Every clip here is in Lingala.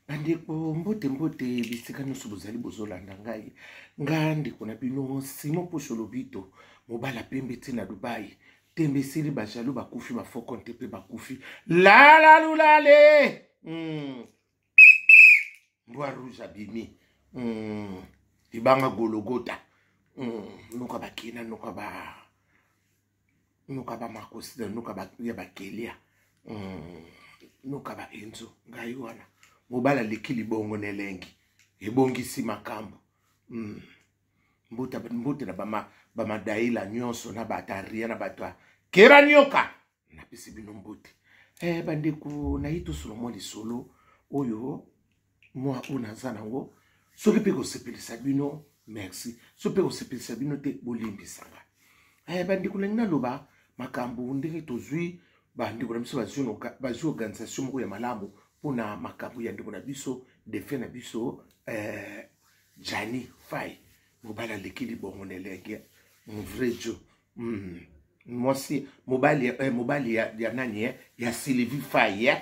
Andiko mbote bisika nyonso bozali bozolanda ngai nga ndeko na bino Simon Pocho Lobito mobala pembe te na Dubai tembe sili bajalo bakufi bafoko nte pe bakufi la lulale mbwa rouge abimi ibanga gologota nuka bakina nuka ba makosida nuka ba ya bakelia nuka ba enzo ngai wana mobala likili bongo nelengi ebongisi makambo mbote na bama daila nyonso na bataria na batwa kera nyoka na pesi bino mbote bandeko na ito solo lisolo oyo moi unaza nango soki pe ko sepelisa bino merci soki pe ko sepelisa bino te bolimbisanga bandeko na loba makambo ndenge tozwi bandeko na biso bazwi organisation moko ya malamu pona makambo ya ndeko na biso defe na biso Jani Fai mobala lekili bongo nelenge mvrejo mwasi mobali ya nani ya Sylvie Fai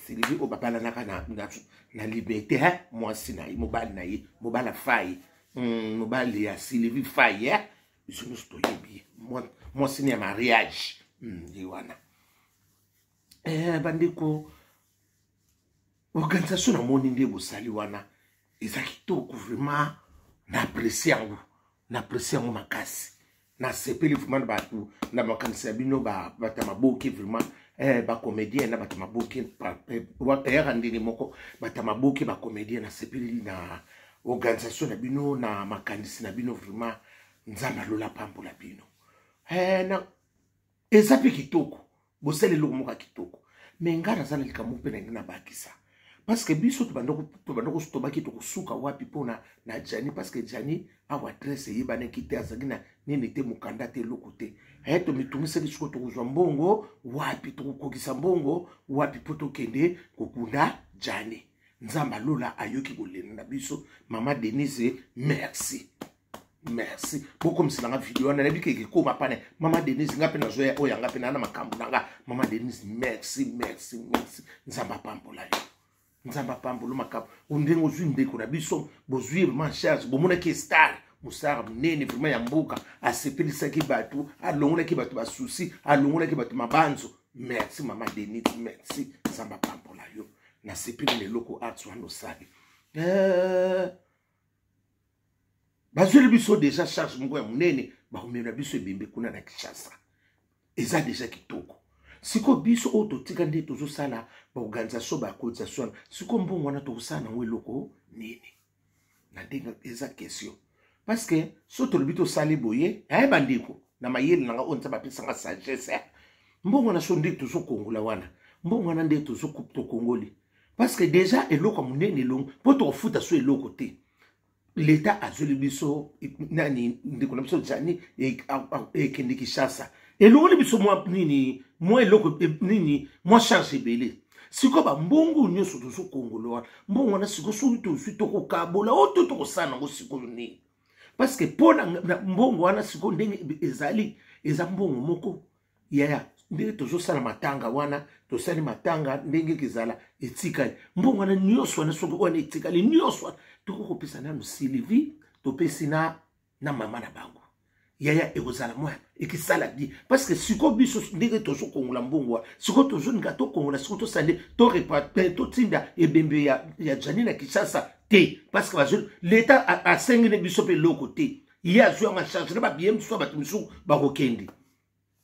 Sylvie obapala naka na liberté mwasi na mobali na ye mobala Fai mobali ya Sylvie Fai biso nous toyebi mwasi ni ya mariage yiwana bandeko organisation na moni nde bosali wana eza kitoko vraiment na apprécier yango makasi na sepeli vraiment batu na makanisa bino bata maboki vraiment ba comédien na bata maboki wa ndini moko bata maboki ba comédien na sepeli na organisation na bino na makanisa na bino vraiment nzamba lola pambola bino na eza pe kitoko bosali lokomoka kitoko mais ngara zana likamu pe na bakisa parce que biso tobandoko stobaki tokosuka wapi pona na Jani parce que Jani awa adresse yebane kite azagina nini te mukanda te lokote to mitumisa bisuko tokozwa mbongo wapi tokokisa mbongo wapi poto kende kokunda Jani nzamba lola ayoki kolenda biso mama Denise merci beaucoup msilanga video na nabi ke ko mapane mama Denise ngape na zoya oya ngape na makambo nanga mama Denise merci nzamba pambola yo nzamba pambola makambo undengo zwi ko na biso bozwi vraiment charge bomona ki star musara munene vraiment ya mbuka asepelisa ki batu alongola ki batu basusi alongola ki batu mabanzo merci mama Denise merci nzamba pambola yo na sepeli le loko arts wando sali bazweli biso déjà charge moko ya munene bakomela biso ebembe kuna na Kinshasa eza déjà kitoko siko biso oto tika nde tozosala ba organisation ba cotisation siko mbongo wana tokosala ngo eloko nini na denga eza question parce que soto lobito sali boye bandiko na mayeli nanga onza bapesa nga sagesse mbongo na so nde tozokongola wana mbongo wana nde tozokupa kongoli parce que déjà eloko munene longo poto ofuta so eloko te l'État a zoli biso nani ndiko na biso Jani kende Kinshasa eloko biso moi eloko nini moi charge belé siko ba mbongo nyonso tozo kongolo mbongo na siko so to ko kabola oto to kosana ngo siko ni parce que pona mbongo wana siko ndenge ezali eza mbongo moko yaya ndenge tozo sala matanga wana to sala matanga ndenge kizala etika mbongo wana nyonso wana soko wana etika le nyonso toko pesa na Sylvie to pesi na mama na bango yaya ekozala moi ekisala bi parce que siko biso ndenge tozo kongola mbongo siko tozo ngato kongola siko to sande to repartir to tinda ebembe ya Jani na Kinshasa te parce que l'État a sengene biso pe loko te ya zo nga charge na ba bien so ba timisu ba kokendi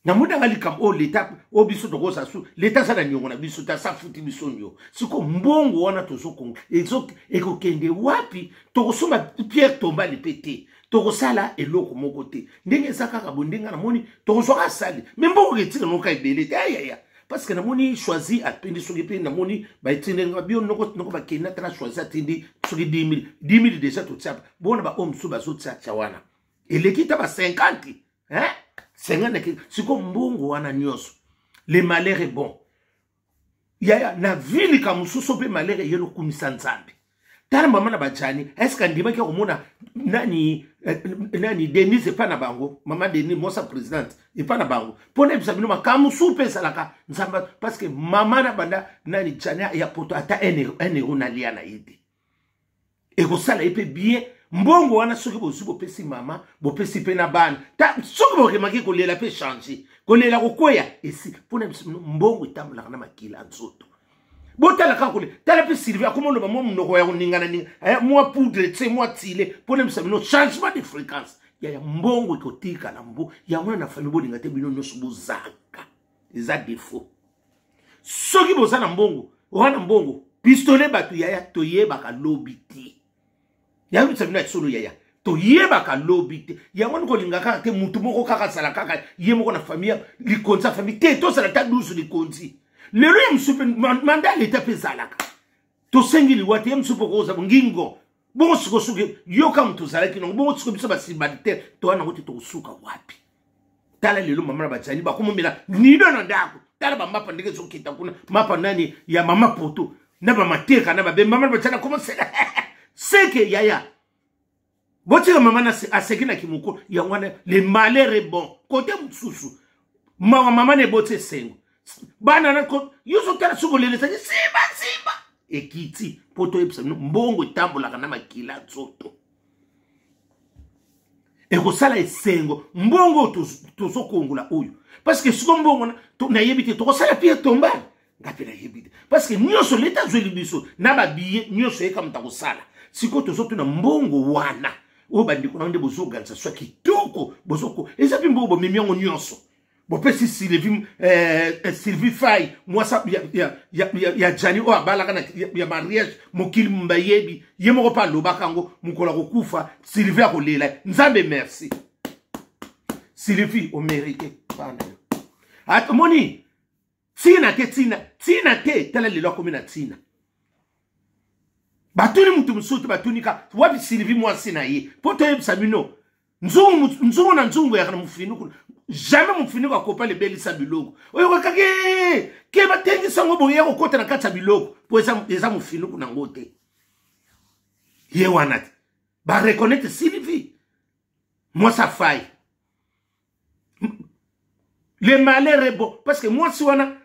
na muda ngali kam l'État biso to kosa su l'État sala nyongo na biso ta sa futi biso nyo siko mbongo wana tozo kongo ekokende wapi to kosoma Pierre Tomba lipete to kosala eloko moko te ndenge zakaka bondinga na moni to kozoka sali mais mbongo ketika noka ebele te ya parce que na moni choisi apendi soki pe na moni ba etinde ngabio noko ba kena tra choisi atindi soki 10000 déjà to tshapa bona ba omsu bazo tshapa wana elekita ba 50 50 siko mbongo wana nyonso le malheur est bon yaya na vili kamususo pe malheur yelo kumisa nzambe tala mama na bajani est-ce que ndima ki komona nani Denise pas na bango mama Denise mosa présidente et pas na bango pona bisabino makamu soupe salaka nzamba parce que mama na banda nani jania ya poto ata ene na lia na yede et ko sala epe bien mbongo wana soki bozu bopesi mama bopesi pe na bana ta soki bokemaki kolela pe changer kolela kokoya esi pona bisabino mbongo itambola na makila nzoto botala kakule tala pe Sylvie akomono ba mo mnoko ya kuningana ni moi poudre tse moi tile pona bisabino changement de fréquence ya mbongo ikotika na mbo ya mwana na famille bolinga te bino nyoso bozaka eza défaut soki bozana mbongo wana mbongo pistolet batu yaya toyeba ka lobiti ya bisabino ya solo yaya toyeba ka lobiti ya mwana ko linga ka te mutu moko kaka sala kaka ye moko na famille likonza famille te to sala ta douce likonzi lelo ya msupe manda leta pe zalaka to sengi liwate ya msupe koza ngingo bongo suke yoka mtu zalaki no bongo suko biso basibalite to wana ngote to suka wapi tala lelo mama bajani ba komomela nido na ndako tala ba mapa ndike zokita kuna mapa nani ya mama poto na ba mateka na ba be mama bajana komo seke yaya botika mama na asekina kimuko ya wana le malheur est bon côté msusu mama ne bote sengo bana na ko yuso tala suko lele simba ekiti poto epsa mbongo itambola kana makila nzoto ekosala esengo mbongo tozokongola oyo parce que siko mbongo na yebite tokosala pie tombala ngape na yebite parce que nyoso leta zweli biso na babiye nyoso eka mtakosala siko tozotuna mbongo wana o bandiko na nde bozoganza swa kitoko bozoko ezapi mbongo memiango nyonso bopesi Sylvie Faye moi ça ya Jani o abala kana ya mariage mokili mbayebi ye moko pa lobakango mukola kokufa Sylvie akolela nzambe merci Sylvie o mérite pana atmoni tina te tala lelo komina tina batuni mutu musutu batunika wapi Sylvie moi sina ye poto yebisa bino nzungu na nzungu ya kana mufinu jamais mon fini ko kopa le belisa biloko oyo ko kake ke batengi sango boye ko kota na katsa biloko po eza mon fini kuna ngote ye wana ba reconnaître Sylvie moi ça faille le malheur est bon parce que moi si wana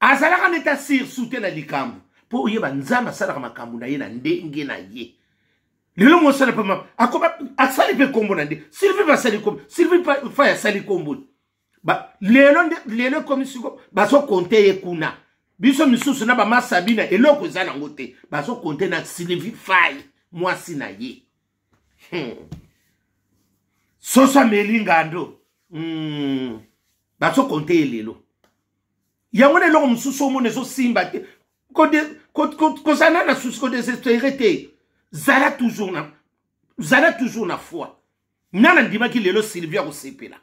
azala kana ta sir soute na likambo po ye banzama sala makambo na ye na ndenge na ye lelo mo sala pa ma akoba asali pe kombo nande Sylvie ba sali kombo Sylvie fa ya sali kombo ba lelo komisiko ba so konte ye kuna biso misusu na ba masabina eloko ezana ngote ba so konte na Sylvie Faye mwasi na ye sosa melingando ba so konte lelo yango lelo misusu mo nezo simba te ko sana na susu ko desespéré Zala toujours na foi. Nana ndima ki lelo Sylvia ko sepela.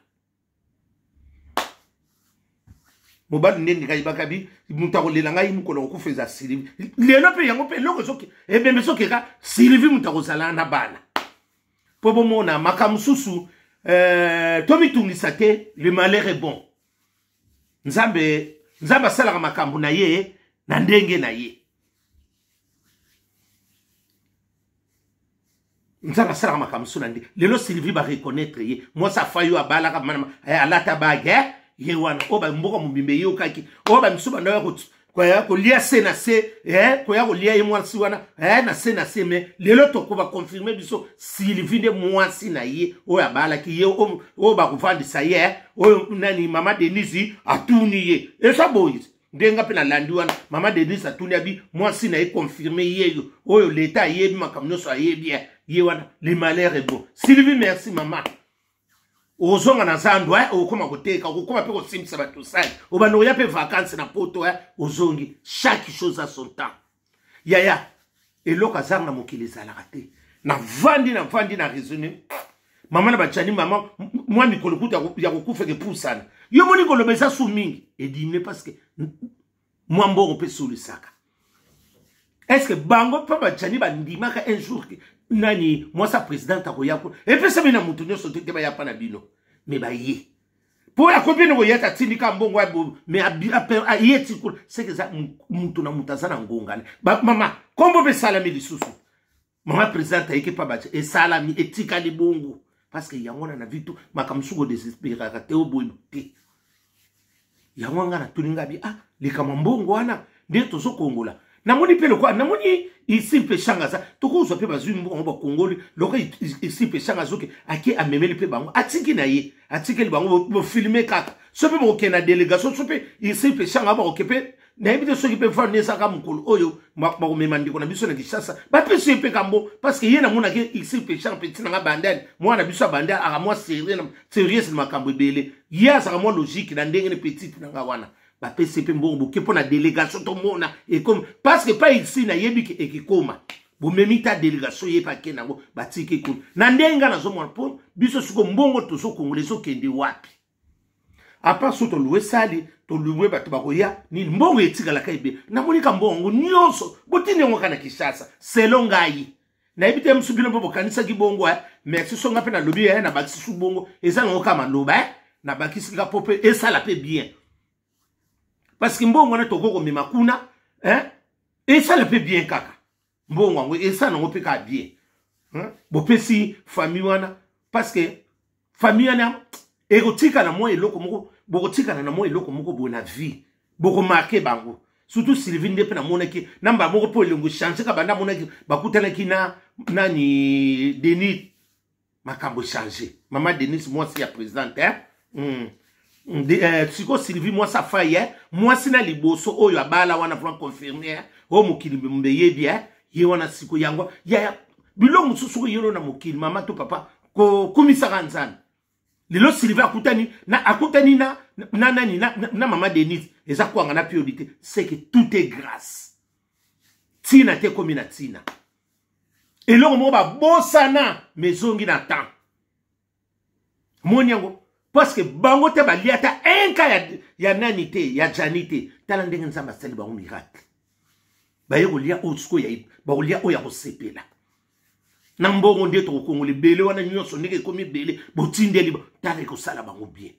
Mobali ndendi ka ibakabi mutako lela ngai mukolo ko feza Sylvie. Lelo pe yango pe loko soki ebe mesoki ka Sylvie mutako zala na bana. Pobo mona makamususu tomi tungisa te le malheur est bon. Nzambe sala makambu na ye na ndenge na ye. Nzamba sala makamso nandi lelo Sylvie ba reconnaître ye moi ça fayo abala ka manama alata bague ye wana oba mboko mubimbe yo kaki oba msuba na ko lia sena se ko ya ko lia ye mwasi wana na sena se me lelo to ko ba confirmer biso Sylvie de mwasi na ye o abala ki ye o ba ko fandi sa ye o nani mama Denise atuni ye e ça boys ndenga pe na landi wana mama Denise atuni abi mwasi na ye confirmer ye oyo l'état ye bi makamno so ye bien yewana le malheur est bon Sylvie merci maman ozonga na zando okoma koteka okoma pe ko simisa bato sai obano ya pe vacances na poto ozongi chaque chose à son temps yaya eloka zanga mokili zala raté na vandi na raisonner maman na bachani maman moi mikolo kuta ya kokufa ke pusana yo moni ko lobesa su mingi et dîner parce que moi mbongo pe sous le sac est-ce que bango pa bachani bandimaka un jour nani moi sa présidente akoyako et puis ça bina mutu nyo sote te ba ya pana bino mais ba ye pour la copine ko yata tindika mbongo abo mais a yeti ko c'est que ça mutu na mutazana ngongane ba mama kombo be salami lisusu Maman présidente ayeke pa bache et salami etika li bongo parce que yango na vitu makamsuko désespérer te oboy te yango ngana tuninga bi ah likama mbongo wana nde tozo kongola namoni pe lokwa namoni ici pe shanga za tokozwa pe bazwi mbongo ba kongoli lokwa ici pe shanga zoke ake amemeli pe bango atiki na ye atiki li bango bo filmer kaka so pe mo kena délégation so pe ici pe shanga ba okepe na ebite soki pe fa nesa ka mukolo oyo mako memandiko na biso na Kinshasa ba pe se pe kambo parce que yena mona ke ici pe shanga petit na bandel moi na biso bandel aka moi sérieux na makambo belé ya ça moi logique na ndenge ne petit na wana ba pe se pe mbongo ke pona délégation to mona et comme parce que pas ici na yebiki ekikoma bo memita délégation ye pa kenango batiki kun na ndenga na zo mona po biso suko mbongo to so kongoleso kende wapi apa so to loué sali to loué bato bakoya ni mbongo etika la kaibe na monika mbongo nyonso botini ngo kana Kinshasa selon ngai na ebite msubilo bobo kanisa ki bongo merci so ngape na lobby na bakisi su bongo eza ngo kama loba na bakisi ka pope esala pe bien parce que mbongo na toko ko mema kuna esala pe bien kaka mbongo ngo esala ngo pe ka bien bopesi famille wana parce que famille wana egotika na mo eloko moko bokotika na mo eloko moko bona vie boko marquer bango surtout Sylvie ndepe na monaki namba moko po elengo changer ka banda monaki bakutana kina nani Denis makambo changer maman Denis moi si ya présidente siko Sylvie moi sa faille moi sina liboso oyo abala wana pour confirmer o mokili mbeye bien ye wana siko yango ya bilongo susu yelo na mokili mama to papa ko kumisa kanzana lelo Sylvie akutani na maman Denise eza kwanga na priorité c'est que tout est grâce tina te komi na tina eloko mo ba bosana mezongi na temps moniango parce que bango te baliata enka ya nani te ya janite tala ndenge nzamba sali bango miracle baye kolia otsko ya ba kolia oya kosepela na mbongo nde to kongole bele wana nyonso ndenge komi bele botindeli tala ko sala bango bien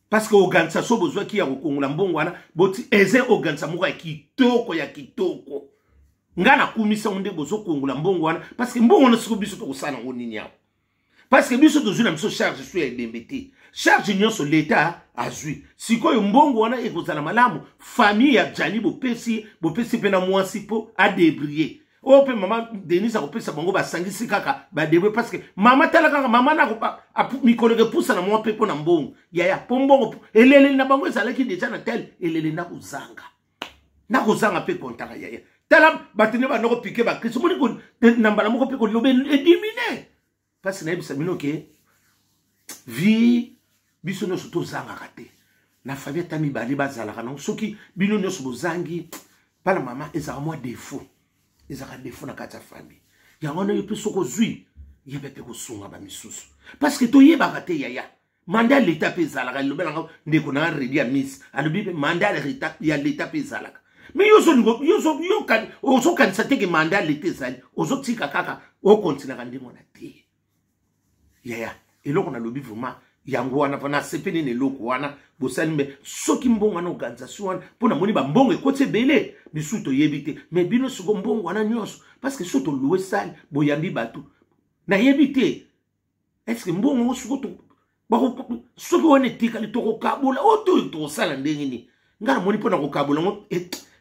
parce que oganza so bozwa ki ya kokongola mbongo wana boti eze oganza moko ya kitoko ngana kumisa onde bozo kongola mbongo wana parce que mbongo na siko biso to kosala ngo nini yawo parce que biso tozuna biso charge so ya dembete charge nyonso l'état azui sikoyo mbongo wana ekozala malamu famille ya jani bopesi pena mwasi po a débrier ope maman Denise akopesa bango basangisi kaka ba débrouiller parce que mama tala kaka mama na ko mikolege pousa na mwa pepo na mbongo ya pombongo elele na bango ezalaki déjà na tel elele na kozanga pe kontaka ya tala batene ba noko piquer ba kristo moni ko nambala moko pe ko lobe éliminer parce que na ebisa mino ke vie biso no soto zanga kate na famille tami bali bazala kana soki bino no so bozangi pala mama ezaka moi défaut ezaka défaut na kata famille yango na yope soko zui yebe pe ko sunga ba misusu parce que to yeba kate yaya mandat l'état pe zalaka lobela ndeko na redi ya miss alobi pe mandat l'état pe zalaka mais yo kan ozo kan sateke mandat l'état zali ozo tika kaka o continue kandi mona te yaya eloko na lobi vraiment yango wana pana sepene ne loko wana bosani me soki mbongo na organisation wana pona moni ba mbongo ekote bele bisu to yebite mais bino soko mbongo wana nyonso parce que soto loué sale boyambi batu na yebite est-ce que mbongo soko to bako soki wana tika li to kabula to sala ndenge ni ngana moni pona ko kabula ngo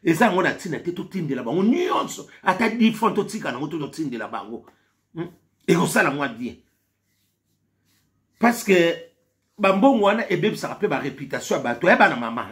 eza ngona tina te to tindela bango nyonso ata di fonto tika na ngo to tindela bango eko sala mwa bien parce que bambongo wana ebebisaka pe ba réputation ya bato ya bana mama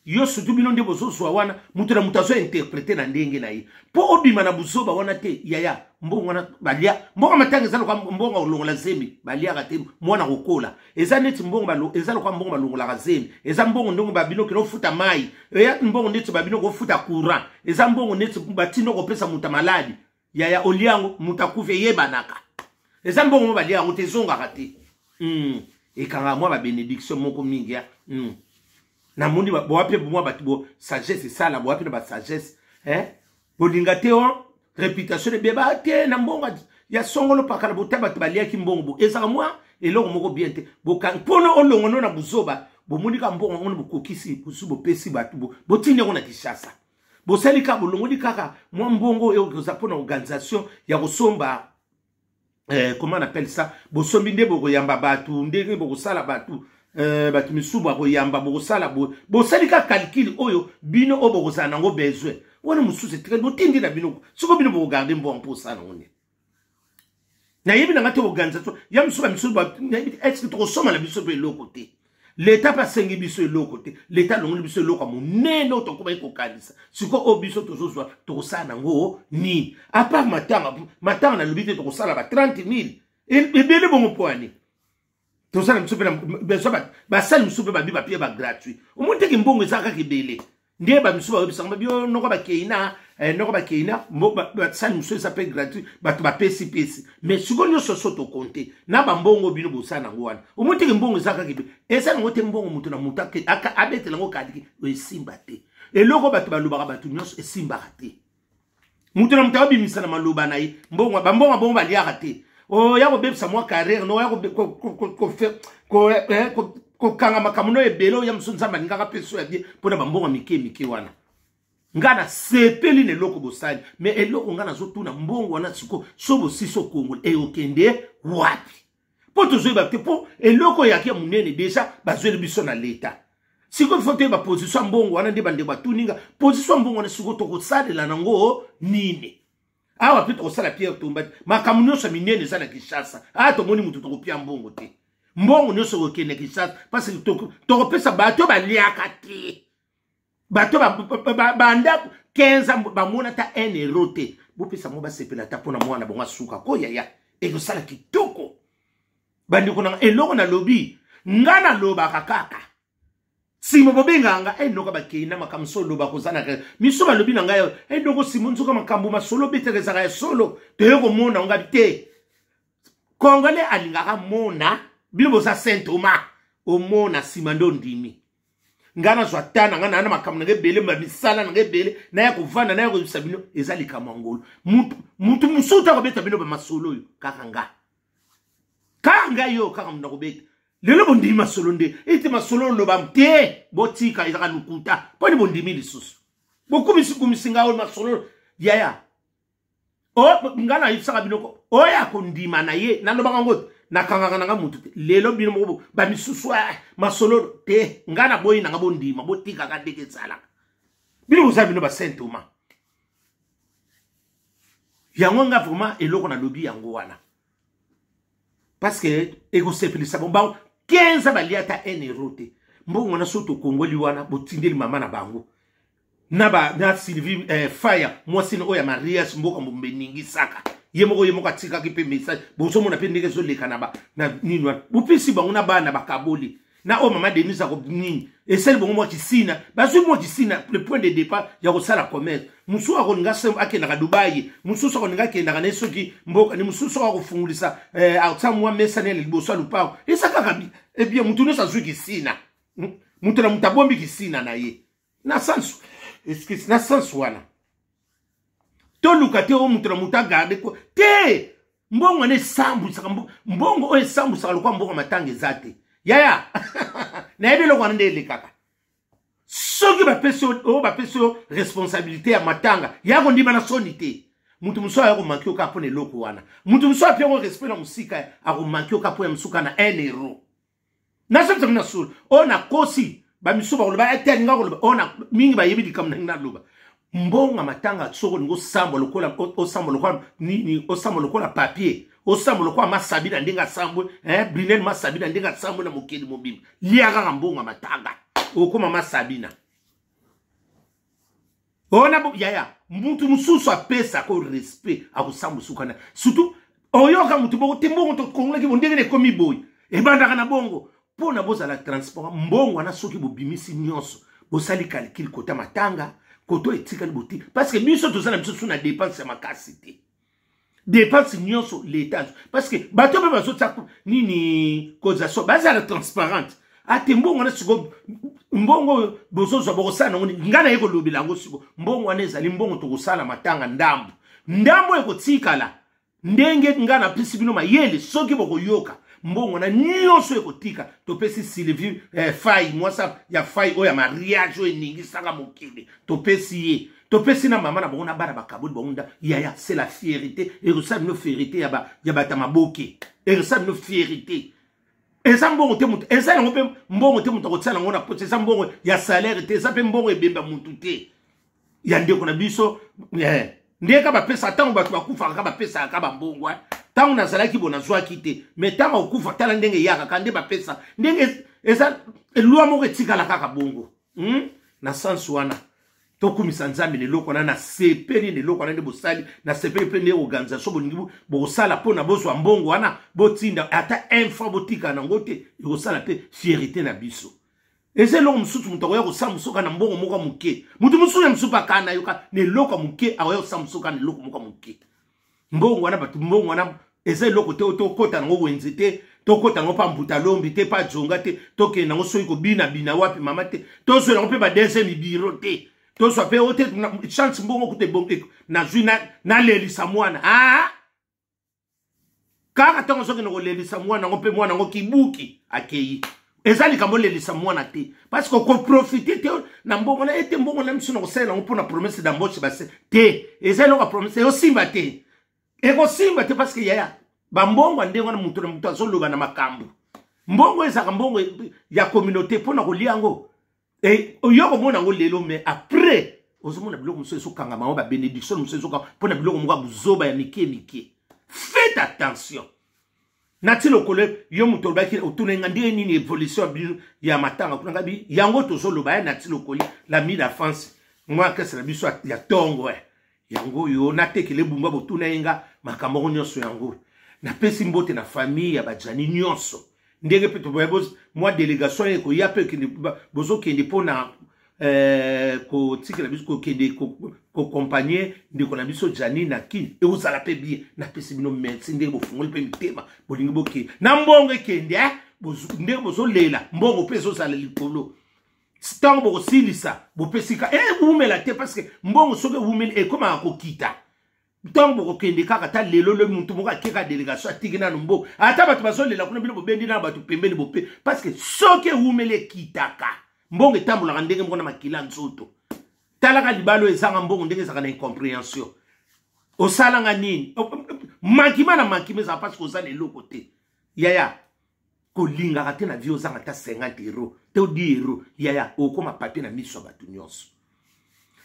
yo surtout bino nde bozoso wana mutu na mutazo interpréter na ndenge na ye po obima na buzoba wana te yaya mbongo wana balia mbongo matanga ezalo kwa mbongo olongola zemi balia kate mwana kokola eza neti mbongo ezalo kwa mbongo balongola zemi eza mbongo ndongo babino kino futa mai ya mbongo neti babino ko futa courant eza mbongo neti batino ko pesa muta maladi yaya oliango mutakufe yebanaka eza mbongo balia ngo tezonga kate et quand moi ma bénédiction moko mingi ya na mundi bo ape moi batibo sagesse ça la bo ape na sagesse bolinga te on réputation de beba te na mbongo ya songolo pakala botaba balia ki mbongo ezaka moi eloko moko bien te bokan pono olongo na buzoba bo mundi ka mbongo ngone bokokisi busu bo pesi batu bo tinde ko na Kinshasa bosali ka bolongoli kaka mwa mbongo oyo kozapona organisation ya kosomba comment on appelle ça bosombi nde bokoyamba batu ndenge bokosala batu batu misubu akoyamba bokosala bosali ka calcul oyo bino oyo bokozala nango besoin wana mosusu etikali botindi na bino siko bino bokogarde mbongo mpo osala nango nini nayebi nanga te organisation ya misubu bamisubu estce tokosoma na biso mpe eloko te l'État pasengi biso eloko te l'État longoli biso eloko monene oyo tokobai kokanisa siko oyo biso tozozwa tokosala nango nini apart matanga nalobi te tokosala ba 30 000 ebele bongo mpo ani tozala biso mpe basali misu mpe babi bapie bagratuit omoni teke mbongo ezala kaka ebele nde bamisu bayebisaka babio noko bakeina basali misu eza mpe gratuit bato bapesi mais sikoyo nyonso so tokonte na bambongo bino bosala nango wana omoni teke mbongo eza kaka ebele eza nango te mbongo moto na moto abetela yango kadiki esimba te eloko bato balobaka bato nyonso esimbaka te moto na moto abimisa na maloba na ye bambongo bongo baliaka te oya kobebisa mwa carrière no oya kokanga makambo no ebele oya mosu nzambe alingaka mpe so ya bie mpona bambongo mike wana nga na sepeli na eloko bosali mais eloko nga nazotuna mbongo wana siko so bosisi okongoli eyokende wapi mpo tozoyeba te mpo eloko eyaki ya monene deja bazweli biso na leta siko fo toyeba position ya mbongo wana nde bande batuninga position ya mbongo wana siko tokosalela nango nini awa mpe tokosala Pierre Tumba te makambo nyonso minene eza na Kinshasa tomoni moto tokopia mbongo te mbongo nyonso kokende Kinshasa parce que tokopesa bato baliaka te bato bandako 15 bamona ta 1 euro te bopesa mo basepela ta mpona mwana bongo asuka koyaya ekosala kitoko bandeko nanga eloko na lobi nga nalobaka kaka simo bobenganga enoka bakeina makambo solo bakozana miso balobi na ngai endoko simo nzoka makambo masolo beterezaka ya solo toye komona nga bite kongole alingaka mona bino boza Saint Thomas omona sima ndo ndimi ngana zwa tana ngana na makambo na gebele mabisala na gebele na ya kovanda na ya kozisa bino ezali kamangolo mutu musuta kobeta bino ba masolo yo kanga yo kaka mna kobeta lelo bondimi masolo nde ite masolo loba mte botika izaka lukuta poni bondimi lisusu bokumisi ngawo masolo yaya ngana yisaka binoko oya kondima na ye na loba ngot na kanga nga mutu te lelo bino mo ba misusu masolo te ngana boyi na bondima botika ka deke tsala bino uza bino ba Saint Thomas yango nga vraiment eloko na lobi yango wana parce que ego sepelisa bomba 15 baliata 1 euro te mbongo na soto kongoli wana botindeli mama na bango na Sylvie Fire mwasi no ya Marias mboka mbombeningi saka yemoko atika kipe message boso mona pe ndeke zo leka na nini wana bupisi bango na bana bakaboli na o mama Denise ko nini esel bongo mo kisina basu mo kisina le point de départ ya ko sala commerce musu ako ngase akenda ka Dubai musu so ko ngakenda ka nesoki mboka ni musu so ko fungulisa autsa mwa mesa ne liboso lupao isaka kabi e bien mutu ne sa zu kisina mutu na mutabombi kisina na ye na sensu est-ce na sensu wana to lukate o mutu na mutagarde ko te mbongo ne sambu saka mbongo o sambu saka lokwa mbongo matange zate yaya na ebe lokwa ndele kaka soki bapeso responsabilité ya matanga yako ndima na sonite mutu muso ya ko mankio ka pone loko wana mutu muso apia ko respect na musika ako mankio ka pone musuka na 1 euro na soki na sul ona kosi ba misuba ko ba etenga ko ona mingi ba yebi dikamna na loba mbonga matanga soko ngo sambo lokola o sambo lokola ni o sambo lokola papier o sambo lokola masabina ndinga sambo Brinel masabina ndinga sambo na mokeli mobimba liaka mbonga matanga okoma masabina ona yaya mutu mususu apesa ko respect akusambu sukana surtout oyoka mutu boko timbongo to kongola ki bondenge ne komi boy e bandaka na bongo pona boza la transport mbongo na soki bobimisi nyonso bosali calcul kota matanga koto etika liboti parce que biso tozana biso na dépense ya makasi te dépense nyonso l'état parce que bato ba bazotsa nini koza so baza la transparente ate mbongo na siko mbongo bozozo bokosana ngoni ngana yeko lobela ngo siko mbongo wana ezali mbongo tokosala matanga ndambo eko tikala ndenge ngana pisi bino mayele soki bokoyoka mbongo na nyonso ekotika topesi Sylvie Fay mwasa ya Fay oya mariage o eningi sanga mokili topesi ye topesi na mama na bongo na bana bakabodi bonda yaya c'est la fierté et ça no fierté ya batamaboke et ça no fierté eza mbongo te mutu eza ngo pe mbongo te mutu kotsana ngona potse eza mbongo ya salaire te eza pe mbongo ebemba mutu te ya ndeko na biso ndeka bapesa tango batu bakufa ka bapesa ka bambongo tango nazalaki bona zwaki te mais tango okufa tala ndenge yaka kande bapesa ndenge eza elwa moko etikala kaka bongo na sens wana tokumisa nzambe leloko na sepeli leloko na nde bosali na sepeli pe nde organisation bolingi bosala pona bozwa mbongo wana botinda ata info botika na ngote yosala pe fierté na biso eze lo msutu mutako ya kosamusoka na mbongo moka muke mutu musu ya msupa kana yoka ne loko muke awa kosamusoka ne loko moka muke mbongo wana batu mbongo wana eze loko te to kota ngo wenze te to kota ngo pa mbuta lombi te pa jonga te to ke ngo soyi ko bina wapi mama te to so ngo pe ba dense mi biro te to so pe ote chance mbongo kute bongo na zwina na lelisa mwana kaka tongo soki ngo lelisa mwana ngo pe mwana ngo kibuki akeyi ezali kamo lelisa mwana te parce que ko profiter te na mbongo na ete mbongo na misuno ko sala ngo pona promesse d'embauche base te ezali ngo promesse yo simba te eko simba te parce que yaya bambongo ndengo na mutu azoloba na makambo mbongo ezaka mbongo ya communauté pona koliango oyoko mona ngo lelo mais après ozomona biloko muso esokanga ma ba bénédiction muso esoka pona biloko moka buzoba ya mike faites attention nati lokole yo mutu olobaki otunenga ndenge nini évolution ya matanga kuna ngabi yango tozoloba ya nati lokole la mi la France moi kese na biso ya tongo yango yo natekele bumba botunenga makambo nyonso yango na pesi mbote na famille ya bajani nyonso ndenge pe toboyebos moi délégation eko ya pe kende bozo kende pona ko tikela biso ko kende ko compagnie ndeko na biso jani na kin e uzala pe bien na pesi bino merci ndenge bofungoli pe mitema bolingi boke na mbongo kende ndenge bozo lela mbongo pe zo zala likolo stango boko silisa bopesika umela te parce que mbongo soke umela e koma akokita tant boko kende kaka ta lelo le muntu moka keka délégation atigina nombo ata batu bazolela kuna bino bobendi na batu pembeni bope parce que soke umele kitaka mbongo tambula ndenge mbona makila nzoto talaka libalo ezanga mbongo ndenge zaka na incompréhension osalanga nini makima na makima za parce que ozana eloko te yaya kolinga kate na vie ozanga ta 50 euros te 10 euros yaya okoma papier na miso batu nyonso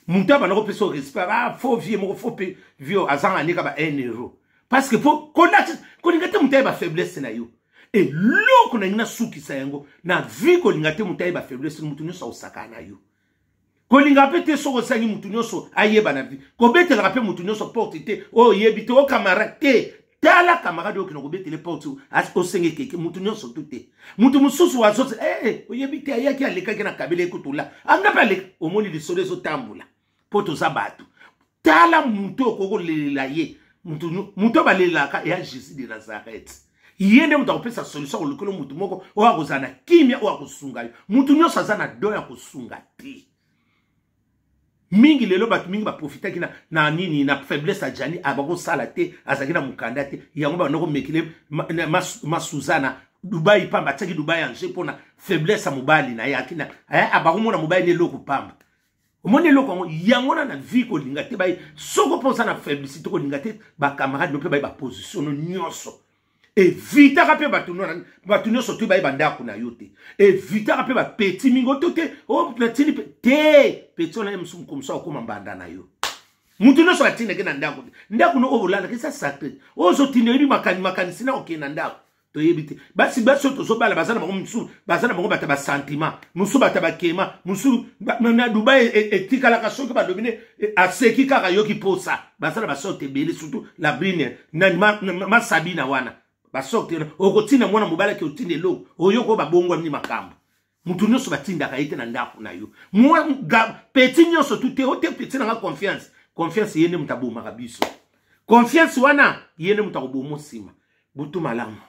Mouta banako peso respect faux vie moko faux pe vieux azanga nika ba 1 euro parce que faut koningate mutaye ba faiblesse na yo et loko na ngina suki sa yango na vie koningate mutaye ba faiblesse mutu nyoso osaka na yo kolinga pete soko sangi mutu nyoso ayeba na vie ko betela rape mutu nyoso porte te o yebite o camarade te tala camarade o kino ko betele porte o senge keke mutu nyoso tute mutu mususu wazo o yebite ayaki aleka kena kabele ekutula anga pale omoni lisole zo tambula poto zabatu tala mutu okoko lela ye mutu balelaka ya Jésus de Nazareth yende mutu akopesa solution kolokolo mutu moko o akozana kimia o akosunga yo mutu nyoso azana do ya kosunga te mingi lelo batu mingi ba profitaki na nini na faiblesse a jani abako sala te azaki na mukanda te yango ba noko mekile masuzana Dubai pamba tsaki Dubai anje pona faiblesse a mobali na yakina abako mona mobali ne loko pamba omoni loko yango na vie ko linga te bay soko pensa na faiblesse to ko linga te ba camarade no pe bay ba position nyonso evita ka pe batu nyonso to bay banda kuna yote evita ka pe ba petit mingo to te o platini te petit na msum comme ça ko mambanda na yo mutu nyonso atina ke na ndako no obolanda ke ça sacré o zo tineli makani sina okena ndako to yebite basi to so bala bazana bango musu bazana bango bata ba sentiment musu bata ba kema musu na Dubai etikala ka soki ba dominer aseki kaka yoki posa bazana ba sote bele surtout la brine na ma sabina wana ba sote okotina mwana mobala ke otinde lo oyoko ba bongo ni makambo mutu nyoso batinda ka ite na ndako na yo moi petit nyoso tout ote petit na confiance yene mutaboma kabiso confiance wana yene mutakobomo sima butu malamu